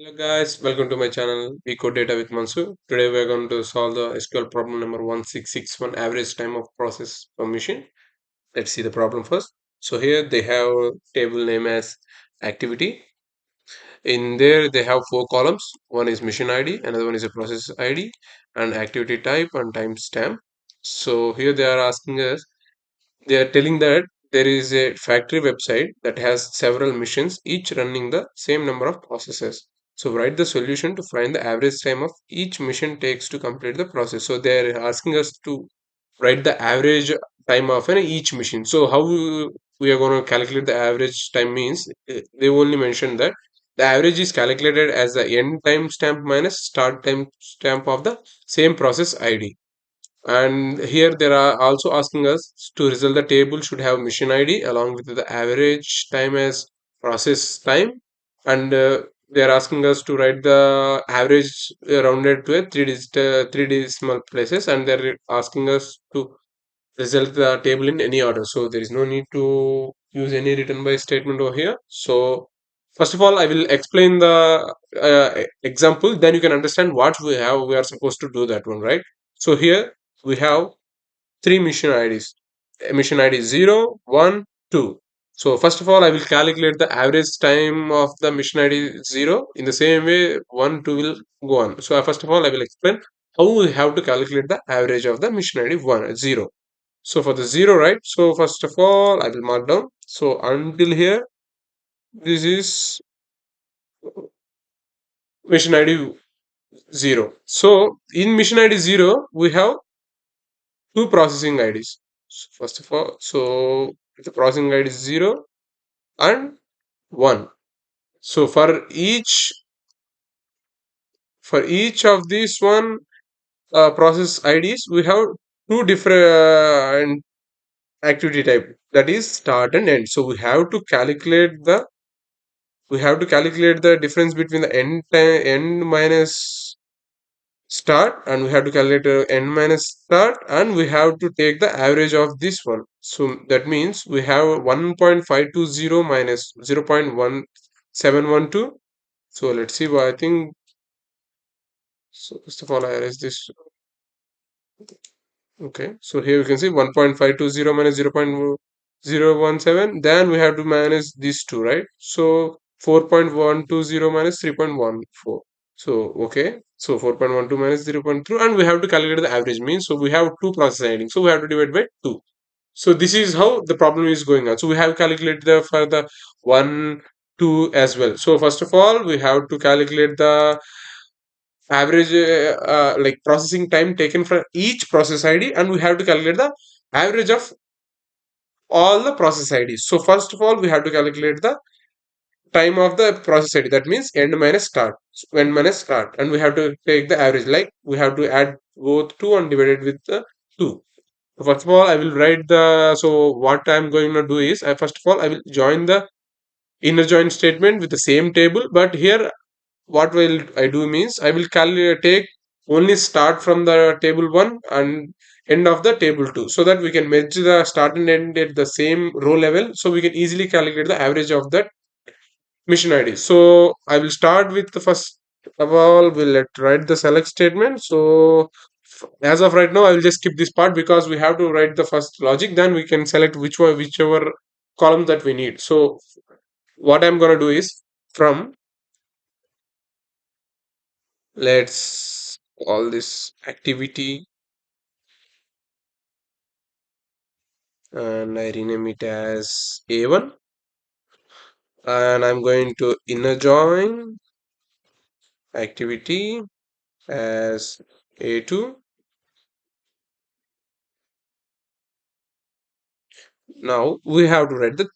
Hello guys, welcome to my channel Decode Data with Mansur. Today we are going to solve the SQL problem number 1661, average time of process per machine. Let's see the problem first. So here they have a table name as activity. In there they have four columns. One is machine ID, another one is a process ID, and activity type and timestamp. So here they are asking us, they are telling that there is a factory website that has several machines, each running the same number of processes. So write the solution to find the average time of each machine takes to complete the process. So they are asking us to write the average time of each machine. So how we are going to calculate the average time means they only mentioned that the average is calculated as the end time stamp minus start time stamp of the same process ID. And here they are also asking us to result the table should have mission ID along with the average time as process time. And they are asking us to write the average rounded to a three decimal places, and they're asking us to result the table in any order. So there is no need to use any written by statement over here. So first of all, I will explain the example, then you can understand what we are supposed to do that one, right? So here we have three mission IDs. Mission ID 0, 1, 2. So first of all, I will calculate the average time of the mission ID 0. In the same way, 1, 2 will go on. So first of all, I will explain how we have to calculate the average of the mission ID 1, 0. So for the 0, right? So first of all, I will mark down. So until here, this is mission ID 0. So in mission ID 0, we have two processing IDs. So first of all, so the processing ID is 0 and 1. So for each of these one process IDs, we have two different activity type, that is start and end. So we have to calculate the difference between the end minus start, and we have to calculate n minus start, and we have to take the average of this one. So that means we have 1.520 minus 0.1712. So let's see what I think. So first of all, I erase this. Okay, so here you can see 1.520 minus 0.017, then we have to minus these two, right? So 4.120 minus 3.14. So okay, so 4.12 minus 0.3, and we have to calculate the average mean. So we have two process IDs, so we have to divide by 2. So this is how the problem is going on. So we have calculated for the 1, 2 as well. So first of all, we have to calculate the average like processing time taken for each process ID, and we have to calculate the average of all the process IDs. So first of all, we have to calculate the time of the process ID, that means end minus start, and we have to take the average, like we have to add both 2 and divide it with the 2. So first of all, I will write the, so what I'm going to do is, first of all I will join the inner join statement with the same table, but here what will I do means I will take only start from the table 1 and end of the table 2, so that we can merge the start and end at the same row level, so we can easily calculate the average of that mission ID. So I will start with the first of all, we'll write the select statement. So as of right now, I will just skip this part because we have to write the first logic, then we can select whichever column that we need. So what I'm going to do is, from, let's call this activity, and I rename it as A1, and I'm going to inner join activity as A2. Now we have to write the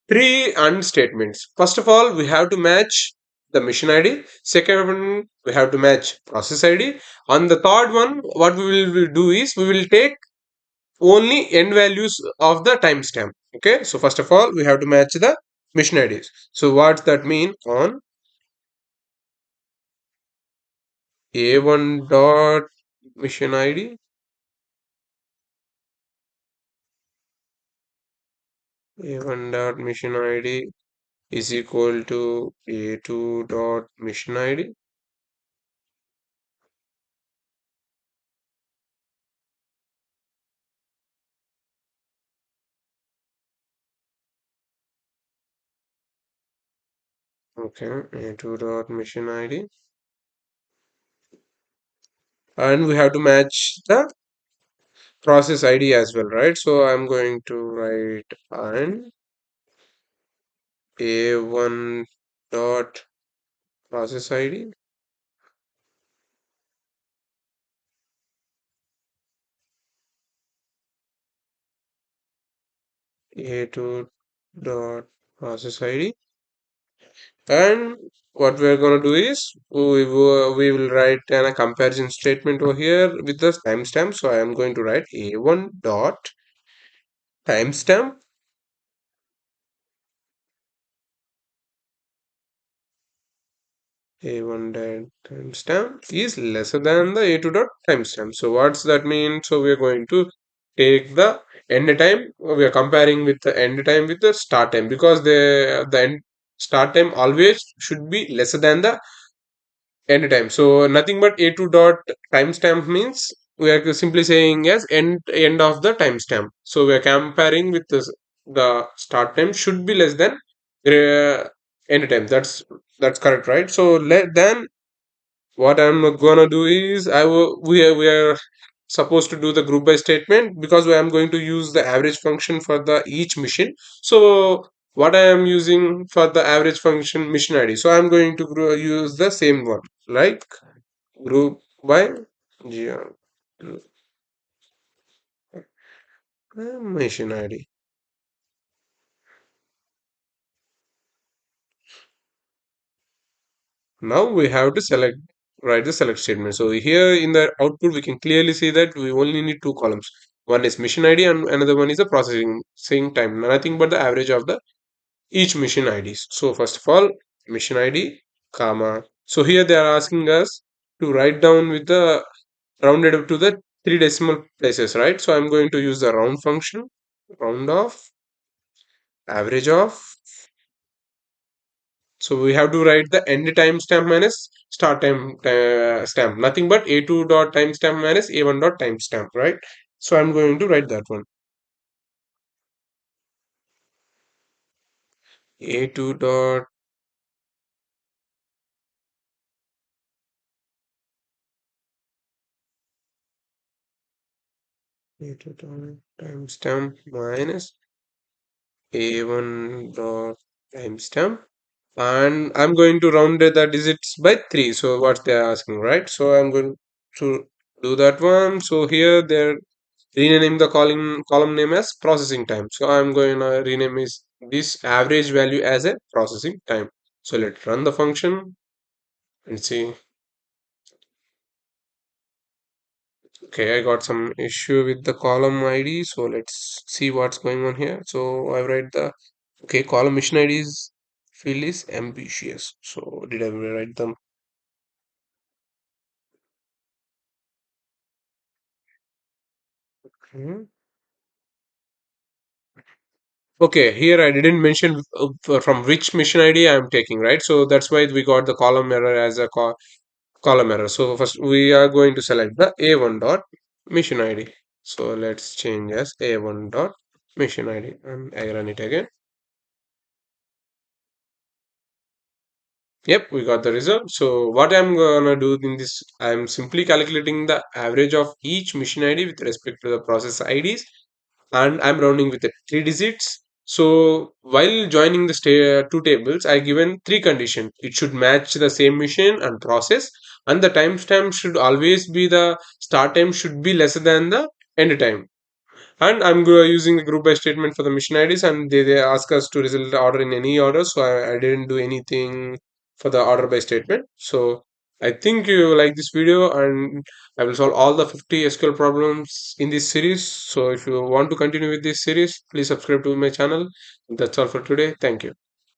three AND statements. First of all, we have to match the mission ID. Second one, we have to match process ID. On the third one, what we will do is we will take only end values of the timestamp. Okay, so first of all, we have to match the mission IDs. So what's that mean? On A1 dot mission ID, A1 dot mission ID is equal to a2 dot mission id. Okay, a2 dot mission id, and we have to match the process id as well, right? So I'm going to write and a1 dot process id, a2 dot process id. And what we're going to do is we will write a comparison statement over here with the timestamp. So I am going to write a1 dot timestamp, a1 dot timestamp is lesser than the a2 dot timestamp. So what's that mean? So we are going to take the end time. We are comparing with the end time with the start time, because the end start time always should be lesser than the anytime. So nothing but a2 dot timestamp means we are simply saying as end of the timestamp. So we are comparing with this, the start time should be less than end time. That's correct, right? So then what I'm gonna do is we are supposed to do the group by statement, because I am going to use the average function for the each machine. So what I am using for the average function mission id, so I'm going to use the same one, like group by GR mission id. Now we have to write the select statement. So here in the output, we can clearly see that we only need two columns. One is mission ID and another one is the processing time. Nothing but the average of the each mission IDs. So first of all, mission ID, comma. So here they are asking us to write down with the rounded up to the three decimal places, right? So I'm going to use the round function, round off, average of. So we have to write the end timestamp minus start time stamp. Nothing but a2 dot timestamp minus a1 dot timestamp, right? So I'm going to write that one. A2 dot a2 dot timestamp minus a1 dot timestamp. And I'm going to round the digits by 3. So what they're asking, right? So I'm going to do that one. So here they're rename the column name as processing time. So I'm going to rename this average value as a processing time. So let's run the function and see. Okay, I got some issue with the column ID. So let's see what's going on here. So I write the okay, column mission ID is field is ambitious. So did I write them? Hmm. Okay, here I didn't mention from which mission ID I am taking, right? So that's why we got the column error as a column error. So first we are going to select the A1 dot mission ID. So let's change as A1 dot mission ID and I run it again. Yep, we got the result. So what I'm gonna do in this, I'm simply calculating the average of each mission ID with respect to the process IDs, and I'm rounding with the three digits. So while joining the two tables, I given three conditions. It should match the same mission and process, and the timestamp should always be the start time should be lesser than the end time. And I'm using the group by statement for the mission IDs, and they ask us to result the order in any order. So I didn't do anything for the order by statement. So I think you like this video, and I will solve all the 50 SQL problems in this series. So if you want to continue with this series, please subscribe to my channel. That's all for today. Thank you.